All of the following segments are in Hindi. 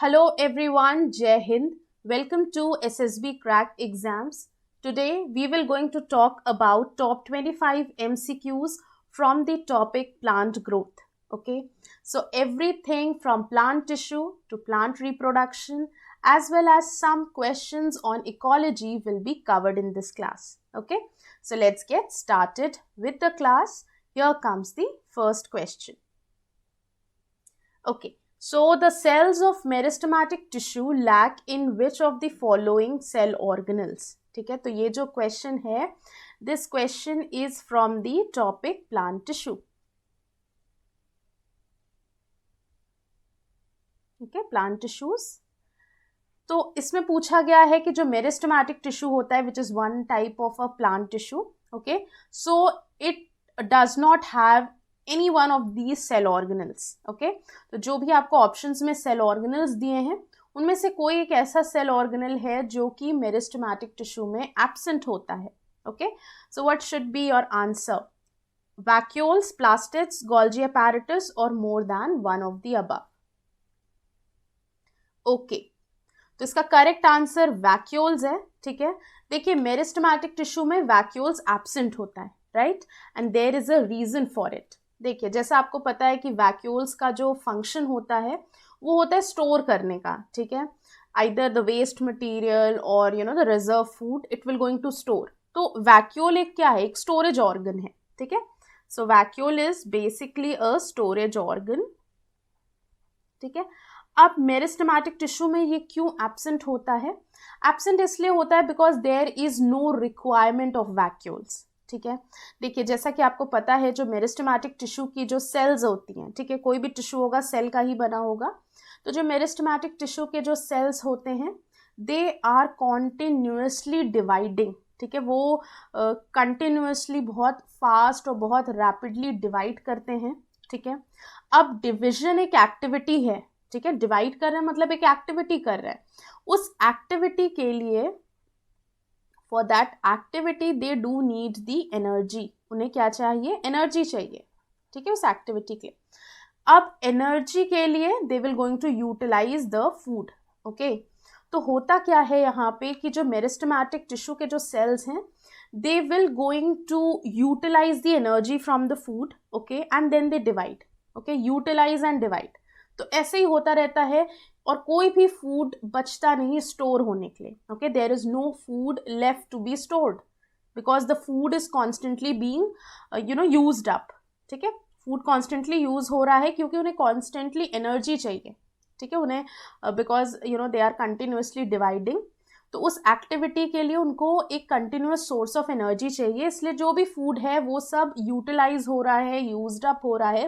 Hello everyone, Jai Hind. Welcome to SSB Crack Exams. Today we will going to talk about top 25 MCQs from the topic plant growth. Okay, so everything from plant tissue to plant reproduction as well as some questions on ecology will be covered in this class. Okay, so let's get started with the class. Here comes the first question. Okay. So the cells of meristematic tissue lack in which of the following cell organelles? ठीक है, तो ये जो क्वेश्चन है, this question is from the topic plant tissue. Okay, plant tissues. तो इसमें पूछा गया है कि जो मेरिस्टेमेटिक टिश्यू होता है, which is one type of a plant tissue. Okay, so it does not have any one of these cell organelles. Okay, तो जो भी आपको ऑप्शंस में सेल ऑर्गेनल्स दिए हैं उनमें से कोई एक ऐसा सेल ऑर्गेनल है जो कि मेरिस्टेमेटिक टिश्यू में एब्सेंट होता है. Okay, so what should be your answer? Vacuoles, plastids, Golgi apparatus और more than one of the above. Okay, तो इसका करेक्ट आंसर वैक्यूल्स है. ठीक है, देखिए मेरिस्टेमेटिक टिश्यू में वैक्यूल्स एब्सेंट होता है, right, and there is a reason for it. देखिए जैसा आपको पता है कि वैक्यूल्स का जो फंक्शन होता है वो होता है स्टोर करने का. ठीक है, आइदर द वेस्ट मटेरियल और the reserve food it will going to store. तो वैक्यूल एक क्या है? एक स्टोरेज ऑर्गन है. ठीक है, so vacuole is basically a storage organ. ठीक है, अब मेरिस्टेमेटिक टिश्यू में ये क्यों एब्सेंट होता है? एब्सेंट इसलिए होता है because there is no requirement of vacuoles. ठीक है, देखिए जैसा कि आपको पता है जो मेरिस्टेमेटिक टिश्यू की जो सेल्स होती हैं, ठीक है, कोई भी टिश्यू होगा सेल का ही बना होगा. तो जो मेरिस्टेमेटिक टिश्यू के जो सेल्स होते हैं दे आर कॉन्टिन्यूसली डिवाइडिंग. ठीक है, वो कंटिन्यूसली बहुत फास्ट और बहुत रैपिडली डिवाइड करते हैं. ठीक है, अब डिविजन एक एक्टिविटी है. ठीक है, डिवाइड कर रहे हैं मतलब एक एक्टिविटी कर रहे हैं. उस एक्टिविटी के लिए for that activity they do need the energy. उन्हें क्या चाहिए? एनर्जी चाहिए. ठीक है, उस एक्टिविटी के लिए. अब एनर्जी के लिए they will going to utilise the food. Okay, तो होता क्या है यहाँ पे कि जो मेरिस्टेमेटिक टिश्यू के जो सेल्स हैं they will going to utilise the energy from the food. Okay, and then they divide. Okay, utilise and divide. तो ऐसे ही होता रहता है और कोई भी फूड बचता नहीं स्टोर होने के लिए. Okay, there is no food left to be stored because the food is constantly being used up. ठीक है, फूड कॉन्स्टेंटली यूज हो रहा है क्योंकि उन्हें कॉन्स्टेंटली एनर्जी चाहिए. ठीक है, उन्हें because they are continuously dividing. तो उस एक्टिविटी के लिए उनको एक कंटिन्यूस सोर्स ऑफ एनर्जी चाहिए, इसलिए जो भी फूड है वो सब यूटिलाइज हो रहा है, यूज्ड अप हो रहा है.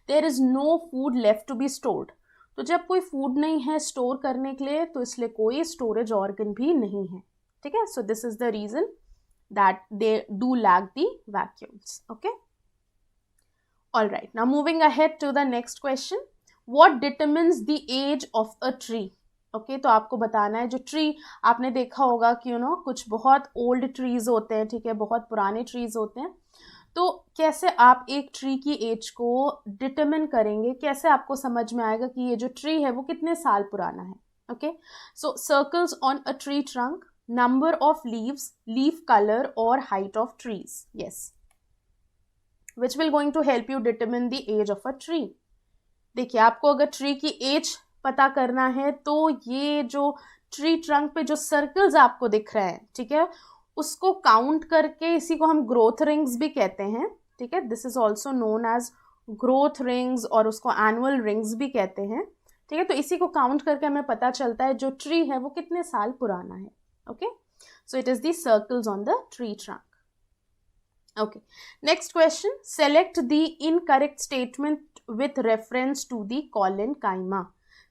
There is no food left to be stored. तो जब कोई फूड नहीं है स्टोर करने के लिए तो इसलिए कोई स्टोरेज ऑर्गन भी नहीं है. ठीक है, so this is the reason that they do lack the vacuoles. Okay, all right, now moving ahead to the next question. What determines the age of a tree? Okay, तो आपको बताना है जो ट्री आपने देखा होगा कि कुछ बहुत ओल्ड ट्रीज होते हैं. ठीक है, बहुत पुराने ट्रीज होते हैं. तो कैसे आप एक ट्री की एज को डिटरमिन करेंगे? कैसे आपको समझ में आएगा कि ये जो ट्री है वो कितने साल पुराना है? Okay, so circles on a tree trunk, number of leaves, leaf colour और height of trees. Yes, which will going to help you determine the age of a tree? देखिए आपको अगर ट्री की एज पता करना है तो ये जो ट्री ट्रंक पे जो सर्कल्स आपको दिख रहे हैं, ठीक है, उसको काउंट करके, इसी को हम ग्रोथ रिंग्स भी कहते हैं. ठीक है, this is also known as growth rings और उसको एनुअल रिंग्स भी कहते हैं. ठीक है, तो इसी को काउंट करके हमें पता चलता है जो ट्री है वो कितने साल पुराना है. Okay, so it is the circles on the tree trunk. Okay, next question. Select the incorrect statement with reference to the collenchyma.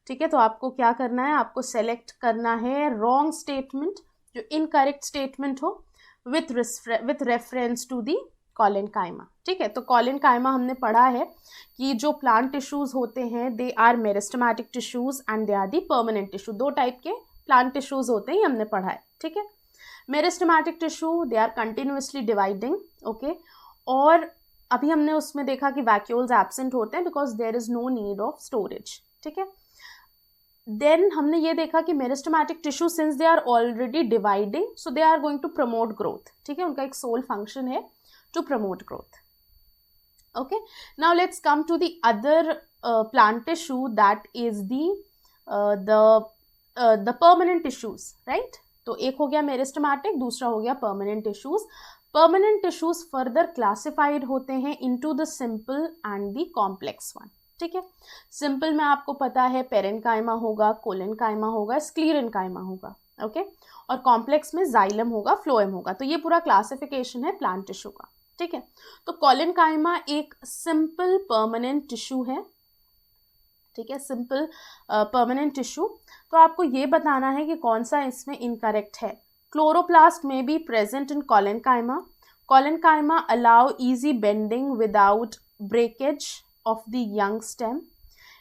ठीक है, तो आपको क्या करना है? आपको सेलेक्ट करना है रॉन्ग स्टेटमेंट, जो इनकरेक्ट स्टेटमेंट हो, with reference to the collenchyma. ठीक है, तो कॉलेनकाइमा हमने पढ़ा है कि जो प्लांट टिश्यूज होते हैं they are meristematic tissues and they are the permanent tissue. दो टाइप के प्लांट टिश्यूज होते हैं, ये हमने पढ़ा है. ठीक है, meristematic tissue they are continuously dividing. Okay, और अभी हमने उसमें देखा कि वैक्यूल्स एब्सेंट होते हैं because there is no need of storage. ठीक है, देन हमने ये देखा कि meristematic tissue since they are already dividing so they are going to promote growth, ठीक है, उनका एक सोल फंक्शन है to promote growth. Okay, now let's come to the other plant tissue, that is the permanent tissues, right? तो एक हो गया मेरिस्टेमेटिक, दूसरा हो गया permanent tissues. Permanent tissues further classified होते हैं into the simple and the complex one, ठीक है. सिंपल में आपको पता है पेरेन्काइमा होगा, कोलेनकाइमा होगा, स्क्लीरेनकाइमा होगा, ओके, और कॉम्प्लेक्स में जाइलम होगा, फ्लोएम होगा. तो ये पूरा क्लासिफिकेशन है प्लांट टिश्यू का, ठीक है. तो कोलेनकाइमा एक सिंपल परमानेंट टिश्यू है, ठीक है, सिंपल परमानेंट टिश्यू. तो आपको ये बताना है कि कौन सा इसमें इनकरेक्ट है. क्लोरोप्लास्ट में be present in collenchyma. Collenchyma allow easy bending without breakage of the young stem.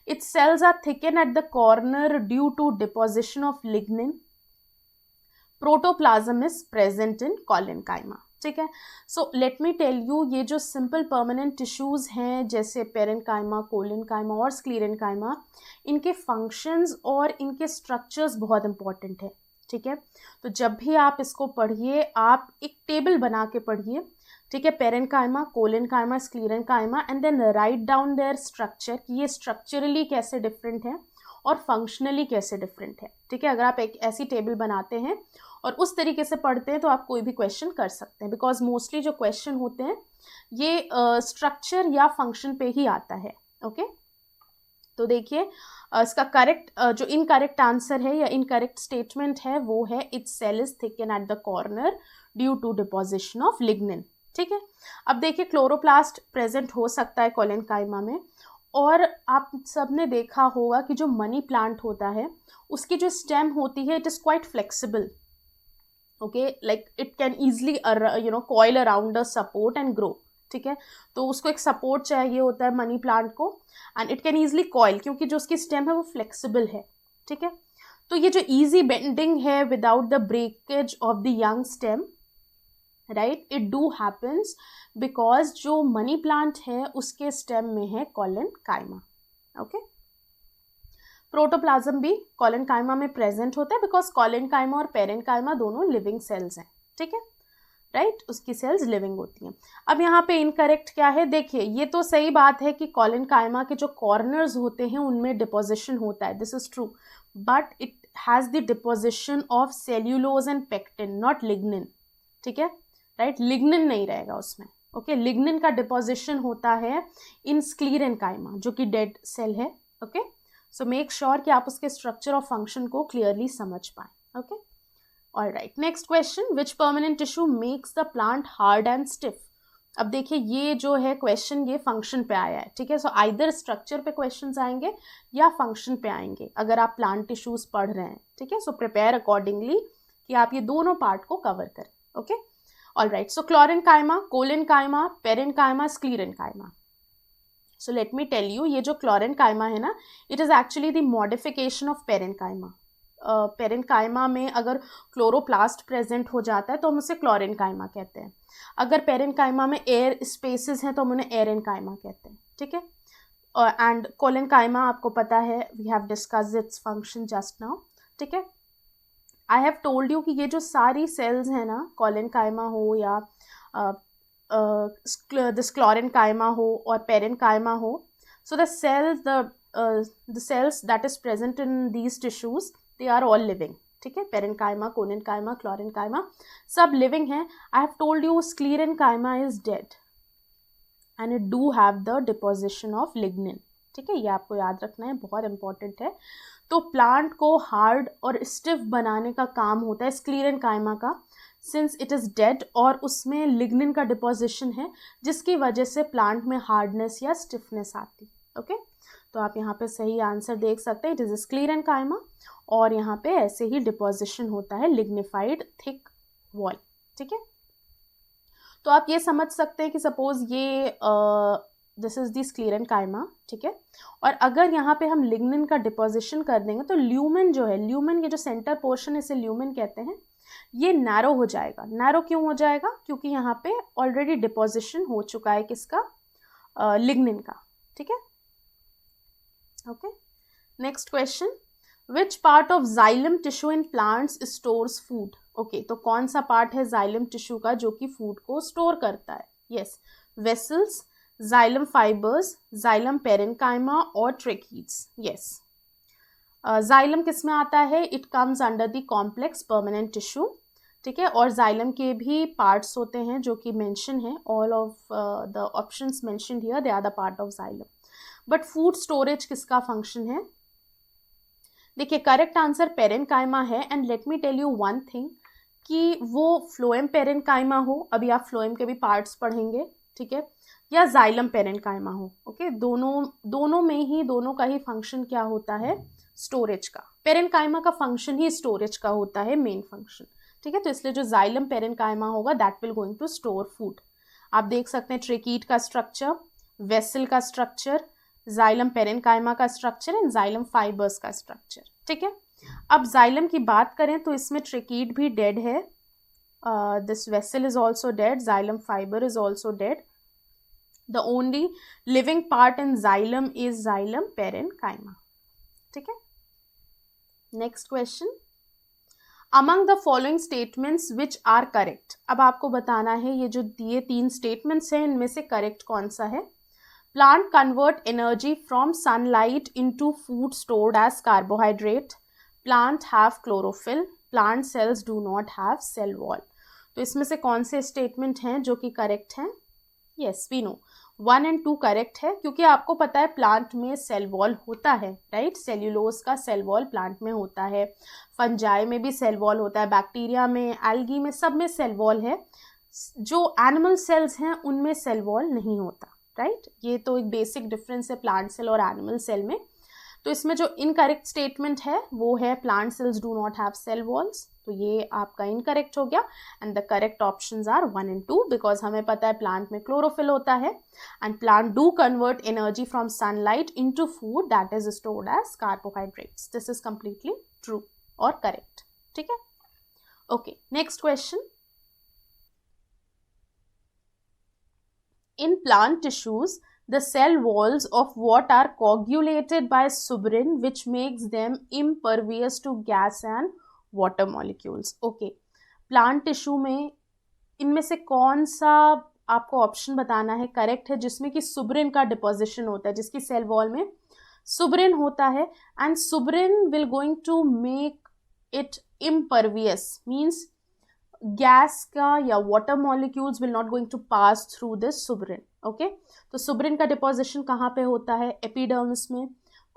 Its cells are thickened at the corner due to deposition of lignin. Protoplasm is present in collenchyma, ठीक है. So let me tell you, ये जो सिंपल परमानेंट टिश्यूज हैं जैसे पेरेन्काइमा, कोलेनकाइमा और स्क्लीरेनकाइमा, इनके फंक्शंस और इनके स्ट्रक्चर्स बहुत इंपॉर्टेंट है, ठीक है. तो जब भी आप इसको पढ़िए आप एक टेबल बना के पढ़िए, ठीक है, parenchyma, collenchyma, sclerenchyma, and then write down their structure कि ये स्ट्रक्चरली कैसे डिफरेंट है और फंक्शनली कैसे डिफरेंट है, ठीक है. अगर आप एक ऐसी टेबल बनाते हैं और उस तरीके से पढ़ते हैं तो आप कोई भी क्वेश्चन कर सकते हैं, बिकॉज मोस्टली जो क्वेश्चन होते हैं ये स्ट्रक्चर या फंक्शन पे ही आता है, ओके. तो देखिए इसका करेक्ट जो इनकरेक्ट आंसर है या इनकरेक्ट स्टेटमेंट है वो है its cell is thicken at the corner due to deposition of lignin, ठीक है. अब देखिए क्लोरोप्लास्ट प्रेजेंट हो सकता है कोलेनकाइमा में, और आप सबने देखा होगा कि जो मनी प्लांट होता है उसकी जो स्टेम होती है it is quite flexible, okay, like it can easily coil around a support and grow, ठीक है. तो उसको एक सपोर्ट चाहिए होता है मनी प्लांट को, and it can easily coil क्योंकि जो उसकी स्टेम है वो फ्लेक्सिबल है, ठीक है. तो ये जो ईजी बेंडिंग है without the breakage of the young stem, right, it do happens because जो मनी प्लांट है उसके स्टेम में है कोलेनकाइमा, ओके. प्रोटोप्लाज्म भी कोलेनकाइमा में प्रेजेंट होता है बिकॉज कोलेनकाइमा और पेरेन्काइमा दोनों लिविंग सेल्स हैं, ठीक है, राइट, उसकी सेल्स लिविंग होती हैं. अब यहाँ पे इनकरेक्ट क्या है, देखिए ये तो सही बात है कि कोलेनकाइमा के जो कॉर्नर्स होते हैं उनमें डिपोजिशन होता है, this is true, but it has the deposition of cellulose and pectin, not lignin, ठीक है, राइट. लिग्निन नहीं रहेगा उसमें, ओके. लिग्निन का डिपोजिशन होता है इन स्क्लीरेनकाइमा जो कि डेड सेल है, ओके. सो मेक श्योर कि आप उसके स्ट्रक्चर और फंक्शन को क्लियरली समझ पाएं, okay. Alright, next question, which permanent tissue makes the plant hard and stiff. अब देखिए ये जो है क्वेश्चन ये फंक्शन पे आया है, ठीक है. सो आइदर स्ट्रक्चर पे क्वेश्चंस आएंगे या फंक्शन पे आएंगे अगर आप प्लांट टिश्यूज पढ़ रहे हैं, ठीक है. सो प्रिपेयर अकॉर्डिंगली कि आप ये दोनों पार्ट को कवर करें, okay. Alright, so chlorenchyma, collenchyma, parenchyma, sclerenchyma. So let me tell you, ये जो क्लोरेनकाइमा है ना, it is actually the modification of parenchyma. Parenchyma में अगर क्लोरोप्लास्ट प्रेजेंट हो जाता है तो हम उसे क्लोरेनकाइमा कहते हैं. अगर पेरेन्काइमा में एयर स्पेसेस हैं तो हम उन्हें एरेनकाइमा कहते हैं, ठीक है. एंड कोलेनकाइमा आपको पता है, we have discussed its function just now, ठीक है. आई हैव टोल्ड यू कि ये जो सारी सेल्स हैं ना, कोलेनकाइमा हो या क्लोरेनकाइमा हो और पेरेन्काइमा हो, so the cells that is present in these tissues they are all living, ठीक है. पेरेन्काइमा, कोलेनकाइमा, क्लोरेनकाइमा सब लिविंग हैं. I have told you sclerenchyma is dead and it do have the deposition of lignin, ठीक है. ये आपको याद रखना है, बहुत इंपॉर्टेंट है. तो प्लांट को हार्ड और स्टिफ बनाने का काम होता है स्क्लीरेनकाइमा का, सिंस इट इज़ डेड और उसमें लिग्निन का डिपोजिशन है जिसकी वजह से प्लांट में हार्डनेस या स्टिफनेस आती, ओके. तो आप यहाँ पे सही आंसर देख सकते हैं, इट इज़ स्क्लीरेनकाइमा, और यहाँ पे ऐसे ही डिपोजिशन होता है लिग्निफाइड थिक वॉल, ठीक है. तो आप ये समझ सकते हैं कि सपोज ये दिस इज द स्क्लीरेनकाइमा, ठीक है. और अगर यहाँ पे हम लिग्निन का डिपोजिशन कर देंगे तो ल्यूमेन जो है, ल्यूमेन ये जो सेंटर पोर्शन इसे ल्यूमेन कहते हैं, ये नैरो हो जाएगा. नैरो क्यों हो जाएगा, क्योंकि यहाँ पे ऑलरेडी डिपोजिशन हो चुका है किसका, लिग्निन का, ठीक है. Okay, next question, which part of xylem tissue in plants stores food? Okay, तो कौन सा पार्ट है जाइलम टिश्यू का जो कि फूड को स्टोर करता है? Yes, vessels, xylem fibres, xylem parenchyma और ट्रेकीड्स। यस, जाइलम किस में आता है? It comes under the complex permanent tissue, ठीक है। और जाइलम के भी पार्ट्स होते हैं जो कि मेंशन है, all of the options mentioned here they are the part of xylem. But food storage किसका फंक्शन है? देखिए, करेक्ट आंसर पेरेन्काइमा है। And let me tell you one thing कि वो फ्लोएम पेरेन्काइमा हो, अभी आप फ्लोएम के भी पार्ट्स पढ़ेंगे, ठीक है, या जाइलम पेरेन्काइमा हो, ओके, दोनों में ही, दोनों का ही फंक्शन क्या होता है? स्टोरेज का। पेरेन्काइमा का फंक्शन ही स्टोरेज का होता है, मेन फंक्शन, ठीक है। तो इसलिए जो जाइलम पेरेन्काइमा होगा that will going to store food. आप देख सकते हैं ट्रेकीड का स्ट्रक्चर, वेसल का स्ट्रक्चर, जाइलम पेरेन्काइमा का स्ट्रक्चर एंड जाइलम फाइबर्स का स्ट्रक्चर, ठीक है। अब जाइलम की बात करें तो इसमें ट्रेकीड भी डेड है, this vessel is also dead, xylem fibre is also dead. The only living part in xylem is xylem parenchyma, ठीक है। Next question, among the following statements which are correct? अब आपको बताना है ये जो दिए 3 स्टेटमेंट्स हैं इनमें से करेक्ट कौन सा है? Plant convert energy from sunlight into food stored as carbohydrate, plant have chlorophyll, plant cells do not have cell wall. तो इसमें से कौन से स्टेटमेंट हैं जो कि करेक्ट हैं? Yes, we know 1 and 2 correct है, क्योंकि आपको पता है प्लांट में सेल वॉल होता है, राइट। सेल्यूलोज का सेल वॉल प्लांट में होता है, फंजाई में भी सेल वॉल होता है, बैक्टीरिया में, एल्गी में, सब में सेल वॉल है। जो एनिमल सेल्स हैं उनमें सेल वॉल नहीं होता, राइट। ये तो एक बेसिक डिफरेंस है प्लांट सेल और एनिमल सेल में। तो इसमें जो इनकरेक्ट स्टेटमेंट है वो है plant cells do not have cell walls, तो ये आपका इनकरेक्ट हो गया। And the correct options are 1 and 2, because हमें पता है प्लांट में क्लोरोफिल होता है and plant do convert energy from sunlight into food that is stored as carbohydrates. This is completely true और करेक्ट, ठीक है। Okay, next question, in plant tissues the cell walls of what are coagulated by suberin which makes them impervious to gas and water molecules? okay, plant tissue में इनमें से कौन सा आपको ऑप्शन बताना है करेक्ट है जिसमें कि सुबरिन का डिपोजिशन होता है, जिसकी सेल वॉल में सुबरिन होता है and suberin will going to make it impervious, means gas का या water molecules will not going to pass through this suberin, okay. तो सुबरिन का डिपोजिशन कहाँ पे होता है? एपिडर्मिस में,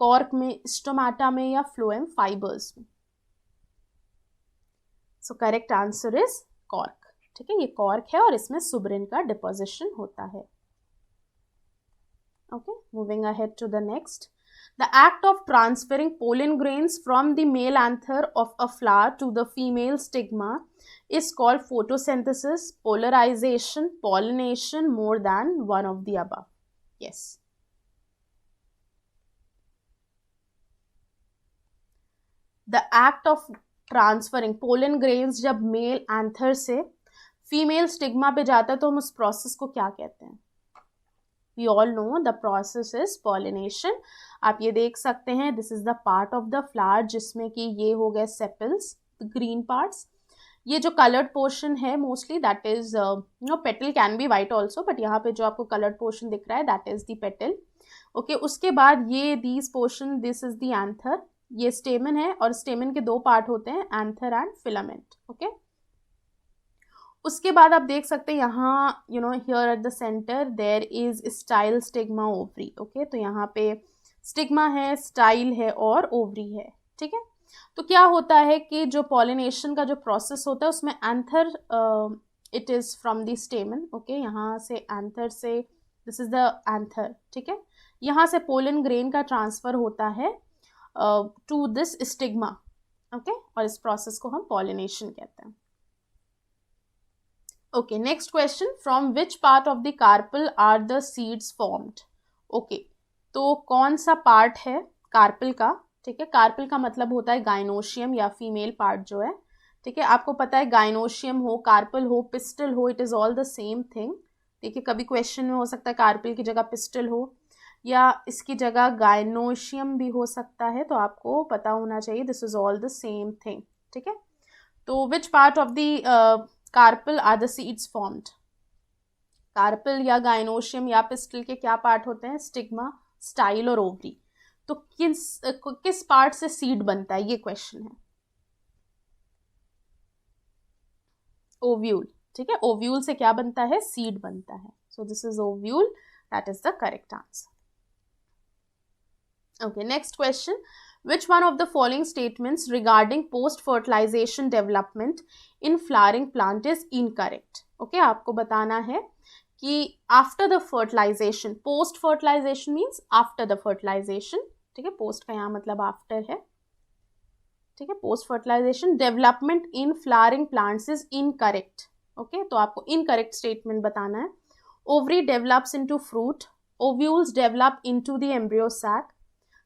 कॉर्क में, स्टोमाटा में या फ्लोएम फाइबर्स में? So correct answer is cork, ठीक है। ये कॉर्क है और इसमें सुबरिन का डिपोजिशन होता है, okay. Moving ahead to the next, the act of transferring pollen grains from the male anther of a flower to the female stigma is called photosynthesis, polarization, pollination, more than one of the above. Yes. The act of transferring pollen grains जब मेल एंथर से फीमेल स्टिग्मा पे जाता है तो हम उस प्रोसेस को क्या कहते हैं? We all know the process is pollination. आप ये देख सकते हैं this is the part of the flower जिसमें कि ये हो गए sepals, the green parts. ये जो colored portion है mostly that is petal can be white also, but यहाँ पे जो आपको colored portion दिख रहा है that is the petal. Okay, उसके बाद ये these portion, this is the anther. ये stamen है और stamen के 2 पार्ट होते हैं, anther and filament. Okay. उसके बाद आप देख सकते हैं यहाँ here at the centre there is style stigma ovary, okay. तो यहाँ पे स्टिग्मा है, स्टाइल है और ओवरी है, ठीक है। तो क्या होता है कि जो पॉलिनेशन का जो प्रोसेस होता है उसमें anther it is from the स्टेमन, okay. यहाँ से एंथर से दिस इज द एंथर, ठीक है। यहाँ से पोलन ग्रेन का ट्रांसफर होता है टू दिस स्टिग्मा, ओके, और इस प्रोसेस को हम पॉलिनेशन कहते हैं। Okay, next question, from which part of the carpel are the seeds formed? Okay, तो कौन सा पार्ट है कार्पल का? ठीक है, कार्पल का मतलब होता है गाइनोशियम या फीमेल पार्ट जो है, ठीक है। आपको पता है गाइनोशियम हो, कार्पल हो, पिस्टल हो, it is all the same thing. देखिए कभी क्वेश्चन में हो सकता है कार्पल की जगह पिस्टल हो या इसकी जगह गायनोशियम भी हो सकता है, तो आपको पता होना चाहिए this is all the same thing, ठीक है। तो which part of the carpel are the seeds formed? Carpel या गायनोशियम या पिस्टल के क्या पार्ट होते हैं? स्टिग्मा, स्टाइल और ओवरी। तो किस पार्ट से सीड बनता है, ये क्वेश्चन है। ओव्यूल, ठीक है, ओव्यूल से क्या बनता है? सीड बनता है। So this is ovule, that is the correct answer. Okay, next question. Which one of the following statements regarding post-fertilization development in flowering plant is incorrect? Okay, आपको बताना है कि after the fertilization, post-fertilization means after the fertilization, ठीक है, post का यहाँ मतलब after है, ठीक है, post-fertilization development in flowering plants is incorrect. Okay, तो आपको incorrect statement बताना है. Ovary develops into fruit, ovules develop into the embryo sac,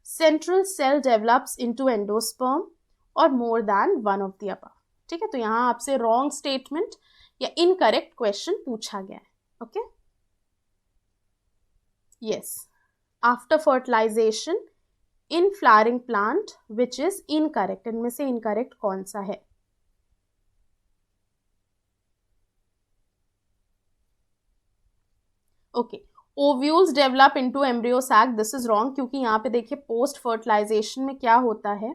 central cell develops into endosperm और more than one of the above. ठीक है, तो यहाँ आपसे wrong statement या incorrect question पूछा गया है. Okay, yes, after fertilization in flowering plant which is incorrect, इनमें से incorrect कौन सा है? Okay, ovules develop into embryo sac, this is wrong, क्योंकि यहाँ पे देखिए पोस्ट फर्टिलाइजेशन में क्या होता है,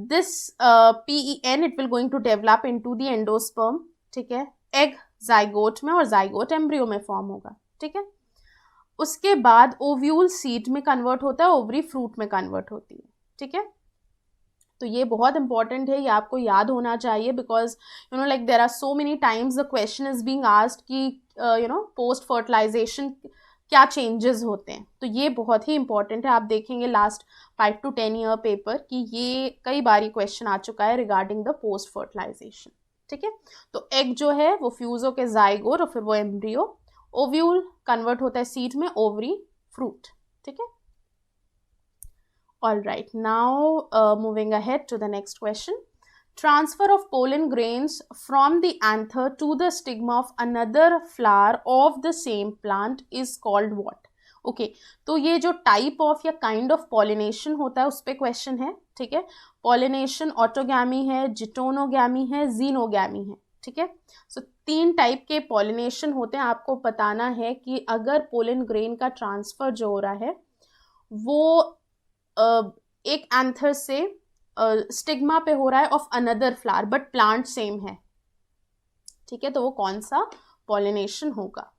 this PEN it will going to develop into the endosperm, ठीक है, एग जाइगोट में और जाइगोट एम्ब्रियो में फॉर्म होगा, ठीक है। उसके बाद ओव्यूल सीड में कन्वर्ट होता है, ओवरी फ्रूट में कन्वर्ट होती है, ठीक है। तो ये बहुत इंपॉर्टेंट है, ये आपको याद होना चाहिए, because you know like there are so many times the question is being asked कि यू नो पोस्ट फर्टिलाइजेशन क्या चेंजेस होते हैं, तो ये बहुत ही इंपॉर्टेंट है। आप देखेंगे लास्ट 5 to 10 ईयर पेपर कि ये कई बार क्वेश्चन आ चुका है रिगार्डिंग द पोस्ट फर्टिलाइजेशन, ठीक है। तो एग जो है वो फ्यूज होकर जाइगोट और फिर वो एम्ब्रियो, ओव्यूल कन्वर्ट होता है सीड में, ओवरी फ्रूट, ठीक है। All right, now moving ahead to the next question. Transfer of pollen grains from the anther to the stigma of another flower of the same plant is called what? Okay, तो ये जो type of या kind of pollination होता है उस पर question है, ठीक है। pollination autogamy है, जिटोनोगैमी है, जीनोगैमी है, ठीक है। सो 3 टाइप के pollination होते हैं। आपको बताना है कि अगर pollen grain का transfer जो हो रहा है वो एक एंथर से स्टिग्मा पे हो रहा है of another flower but plant same है, ठीक है, तो वो कौन सा पॉलिनेशन होगा?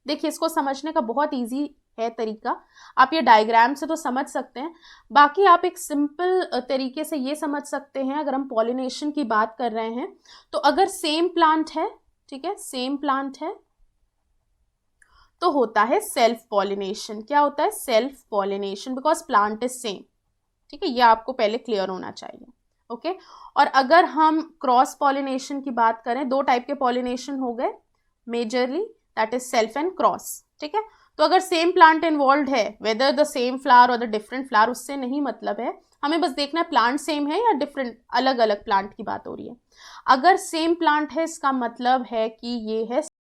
देखिए, इसको समझने का बहुत इजी है तरीका, आप ये डायग्राम से तो समझ सकते हैं, बाकी आप एक सिंपल तरीके से ये समझ सकते हैं। अगर हम पॉलिनेशन की बात कर रहे हैं तो अगर सेम प्लांट है, ठीक है, सेम प्लांट है तो होता है सेल्फ पॉलिनेशन। क्या होता है? Self pollination, because plant is same, ठीक है, ये आपको पहले क्लियर होना चाहिए, ओके। और अगर हम क्रॉस पॉलिनेशन की बात करें, 2 टाइप के पॉलिनेशन हो गए majorly, that is self and cross, ठीक है। तो अगर सेम प्लांट इन्वॉल्व है, वेदर द सेम फ्लावर और द डिफरेंट फ्लावर, उससे नहीं मतलब है, हमें बस देखना है प्लांट सेम है या डिफरेंट, अलग अलग प्लांट की बात हो रही है। अगर सेम प्लांट है इसका मतलब है कि ये है